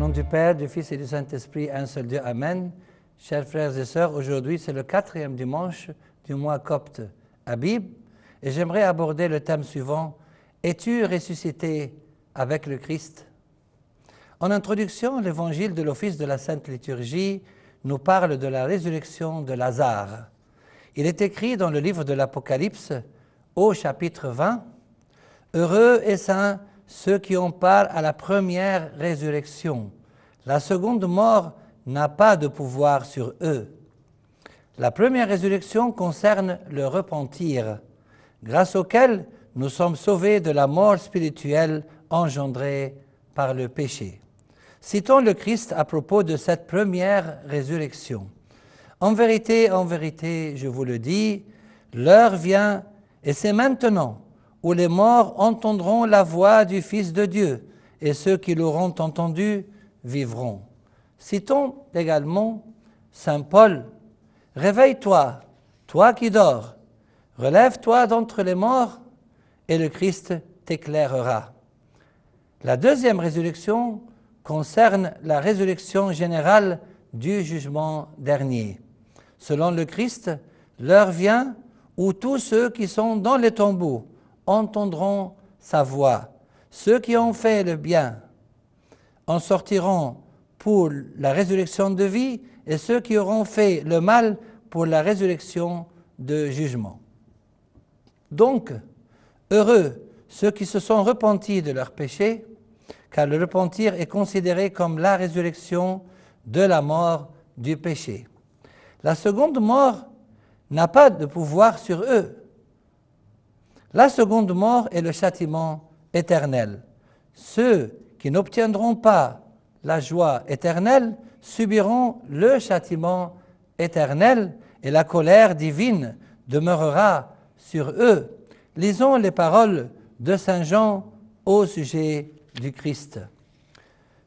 nom du Père, du Fils et du Saint-Esprit, un seul Dieu, Amen. Chers frères et sœurs, aujourd'hui c'est le 4e dimanche du mois copte Abib et j'aimerais aborder le thème suivant: Es-tu ressuscité avec le Christ? En introduction, l'évangile de l'office de la Sainte Liturgie nous parle de la résurrection de Lazare. Il est écrit dans le livre de l'Apocalypse, au chapitre 20, « Heureux et saints ceux qui ont part à la première résurrection. La seconde mort n'a pas de pouvoir sur eux. » La première résurrection concerne le repentir, grâce auquel nous sommes sauvés de la mort spirituelle engendrée par le péché. Citons le Christ à propos de cette première résurrection. « En vérité, je vous le dis, l'heure vient, et c'est maintenant, où les morts entendront la voix du Fils de Dieu, et ceux qui l'auront entendu vivront. » Citons également saint Paul. « Réveille-toi, toi qui dors, relève-toi d'entre les morts, et le Christ t'éclairera. » La deuxième résurrection concerne la résurrection générale du jugement dernier. Selon le Christ, l'heure vient où tous ceux qui sont dans les tombeaux entendront sa voix. Ceux qui ont fait le bien en sortiront pour la résurrection de vie, et ceux qui auront fait le mal pour la résurrection de jugement. Donc, heureux ceux qui se sont repentis de leurs péchés, car le repentir est considéré comme la résurrection de la mort du péché. La seconde mort n'a pas de pouvoir sur eux. La seconde mort est le châtiment éternel. Ceux qui n'obtiendront pas la joie éternelle subiront le châtiment éternel et la colère divine demeurera sur eux. Lisons les paroles de saint Jean au sujet du Christ.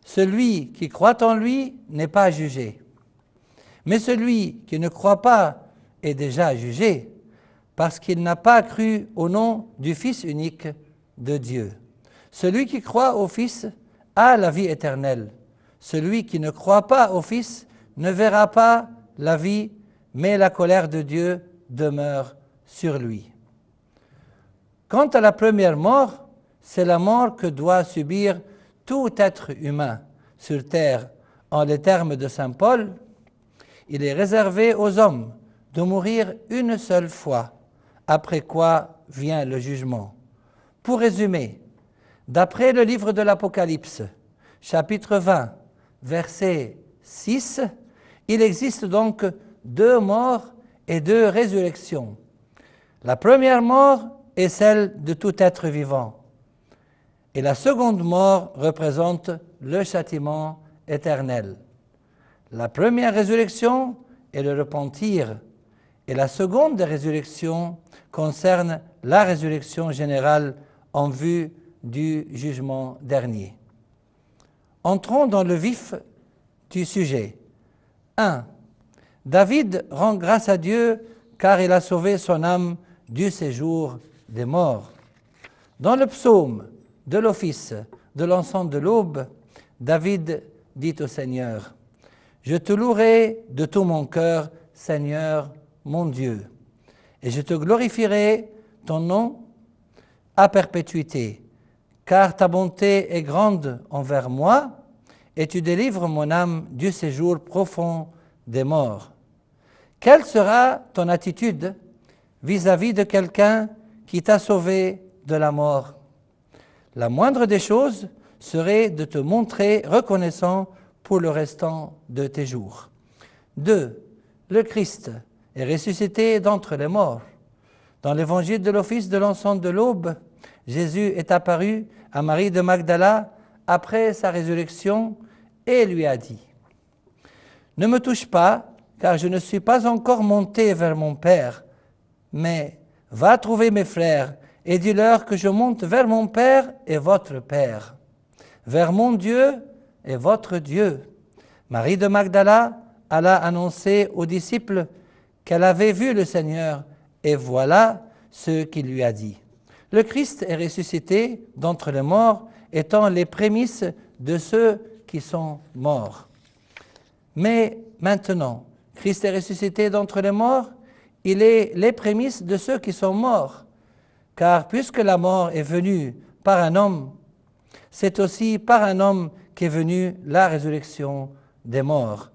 Celui qui croit en lui n'est pas jugé, mais celui qui ne croit pas est déjà jugé, parce qu'il n'a pas cru au nom du Fils unique de Dieu. Celui qui croit au Fils a la vie éternelle. Celui qui ne croit pas au Fils ne verra pas la vie, mais la colère de Dieu demeure sur lui. Quant à la première mort, c'est la mort que doit subir tout être humain sur terre. En les termes de saint Paul, il est réservé aux hommes de mourir une seule fois, après quoi vient le jugement. Pour résumer, d'après le livre de l'Apocalypse, chapitre 20, verset 6, il existe donc 2 morts et 2 résurrections. La première mort est celle de tout être vivant, et la seconde mort représente le châtiment éternel. La première résurrection est le repentir, et la seconde résurrection concerne la résurrection générale en vue du jugement dernier. Entrons dans le vif du sujet. 1. David rend grâce à Dieu car il a sauvé son âme du séjour des morts. Dans le psaume de l'office de l'encens de l'aube, David dit au Seigneur: « Je te louerai de tout mon cœur, Seigneur mon Dieu, et je te glorifierai ton nom à perpétuité, car ta bonté est grande envers moi, et tu délivres mon âme du séjour profond des morts. » Quelle sera ton attitude vis-à-vis de quelqu'un qui t'a sauvé de la mort? La moindre des choses serait de te montrer reconnaissant pour le restant de tes jours. 2. Le Christ est ressuscité d'entre les morts. Dans l'évangile de l'office de l'encens de l'aube, Jésus est apparu à Marie de Magdala après sa résurrection et lui a dit: « Ne me touche pas, car je ne suis pas encore monté vers mon Père, mais va trouver mes frères et dis-leur que je monte vers mon Père et votre Père, vers mon Dieu et votre Dieu. » Marie de Magdala alla annoncer aux disciples qu'elle avait vu le Seigneur, et voilà ce qu'il lui a dit. Le Christ est ressuscité d'entre les morts, étant les prémices de ceux qui sont morts. Mais maintenant, Christ est ressuscité d'entre les morts, il est les prémices de ceux qui sont morts. Car puisque la mort est venue par un homme, c'est aussi par un homme qu'est venue la résurrection des morts.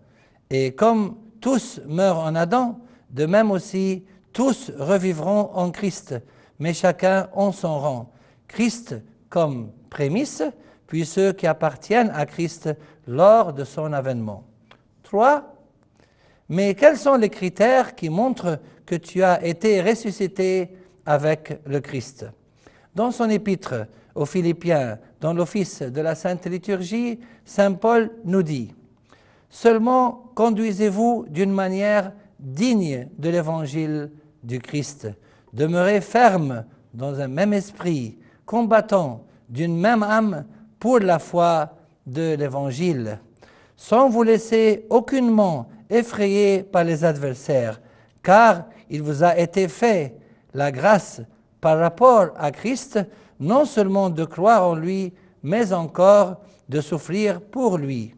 Et comme tous meurent en Adam, de même aussi tous revivront en Christ, mais chacun en son rang. Christ comme prémisse, puis ceux qui appartiennent à Christ lors de son avènement. 3. Mais quels sont les critères qui montrent que tu as été ressuscité avec le Christ? Dans son épître aux Philippiens, dans l'office de la Sainte Liturgie, saint Paul nous dit « Seulement conduisez-vous d'une manière digne de l'évangile du Christ. Demeurez ferme dans un même esprit, combattant d'une même âme pour la foi de l'évangile, sans vous laisser aucunement effrayer par les adversaires, car il vous a été fait la grâce par rapport à Christ, non seulement de croire en lui, mais encore de souffrir pour lui. »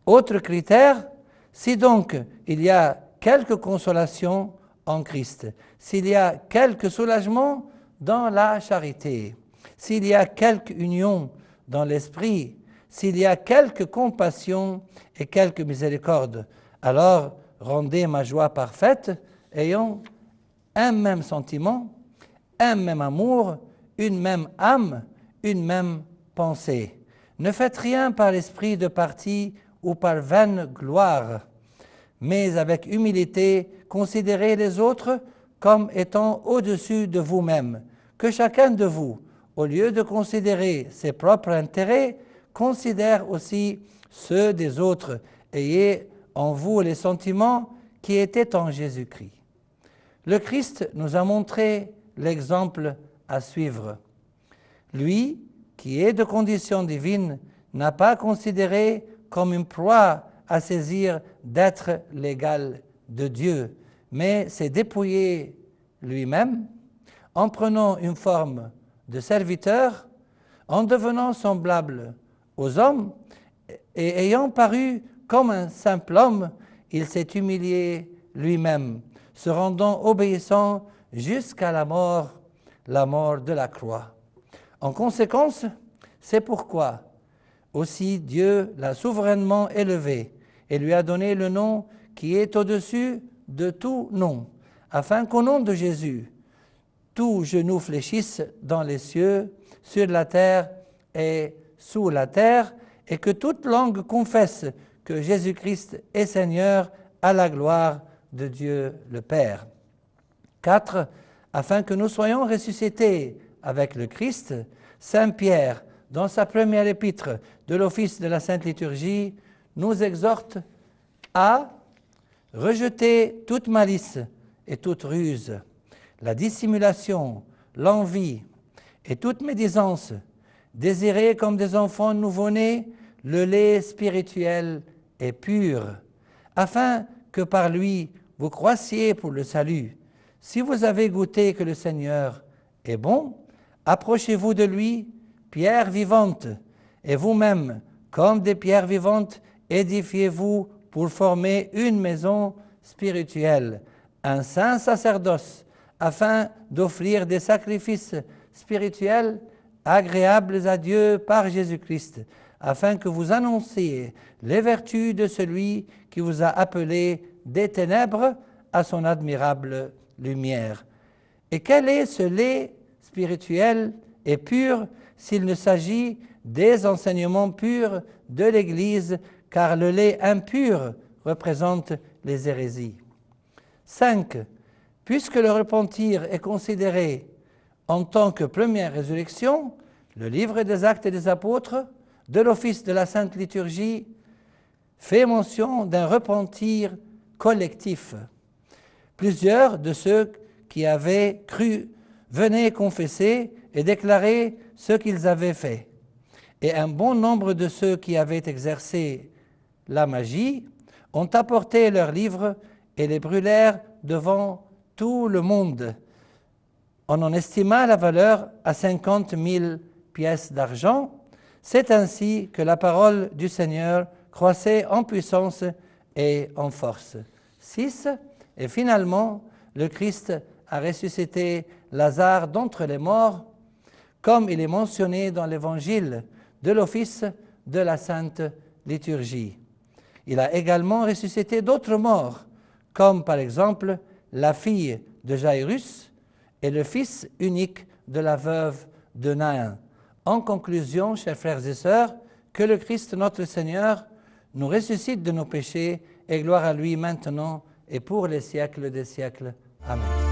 Autre critère, si donc il y a quelque consolation en Christ, s'il y a quelque soulagement dans la charité, s'il y a quelque union dans l'esprit, s'il y a quelque compassion et quelque miséricorde, alors rendez ma joie parfaite, ayant un même sentiment, un même amour, une même âme, une même pensée. Ne faites rien par l'esprit de parti ou par vaine gloire, mais avec humilité, considérez les autres comme étant au-dessus de vous-même, que chacun de vous, au lieu de considérer ses propres intérêts, considère aussi ceux des autres. Ayez en vous les sentiments qui étaient en Jésus-Christ. Le Christ nous a montré l'exemple à suivre. Lui, qui est de condition divine, n'a pas considéré comme une proie à saisir d'être l'égal de Dieu, mais s'est dépouillé lui-même en prenant une forme de serviteur, en devenant semblable aux hommes et ayant paru comme un simple homme, il s'est humilié lui-même, se rendant obéissant jusqu'à la mort de la croix. En conséquence, c'est pourquoi aussi Dieu l'a souverainement élevé et lui a donné le nom qui est au-dessus de tout nom, afin qu'au nom de Jésus, tout genou fléchisse dans les cieux, sur la terre et sous la terre, et que toute langue confesse que Jésus-Christ est Seigneur à la gloire de Dieu le Père. 4. Afin que nous soyons ressuscités avec le Christ, saint Pierre, dans sa première épître de l'office de la Sainte Liturgie, nous exhorte à rejeter toute malice et toute ruse, la dissimulation, l'envie et toute médisance, désirer comme des enfants nouveau-nés le lait spirituel et pur, afin que par lui vous croissiez pour le salut. Si vous avez goûté que le Seigneur est bon, approchez-vous de lui, pierre vivante, et vous-même, comme des pierres vivantes, édifiez-vous pour former une maison spirituelle, un saint sacerdoce, afin d'offrir des sacrifices spirituels agréables à Dieu par Jésus-Christ, afin que vous annonciez les vertus de celui qui vous a appelé des ténèbres à son admirable lumière. Et quel est ce lait spirituel et pur s'il ne s'agit des enseignements purs de l'Église, car le lait impur représente les hérésies. 5. Puisque le repentir est considéré en tant que première résurrection, le livre des Actes et des Apôtres, de l'office de la Sainte Liturgie, fait mention d'un repentir collectif. Plusieurs de ceux qui avaient cru venaient confesser et déclarer ce qu'ils avaient fait. Et un bon nombre de ceux qui avaient exercé la magie ont apporté leurs livres et les brûlèrent devant tout le monde. On en estima la valeur à 50 000 pièces d'argent, C'est ainsi que la parole du Seigneur croissait en puissance et en force. 6. Et finalement, le Christ a ressuscité Lazare d'entre les morts, comme il est mentionné dans l'évangile de l'office de la Sainte Liturgie. Il a également ressuscité d'autres morts, comme par exemple la fille de Jairus et le fils unique de la veuve de Nain. En conclusion, chers frères et sœurs, que le Christ notre Seigneur nous ressuscite de nos péchés et gloire à lui maintenant et pour les siècles des siècles. Amen.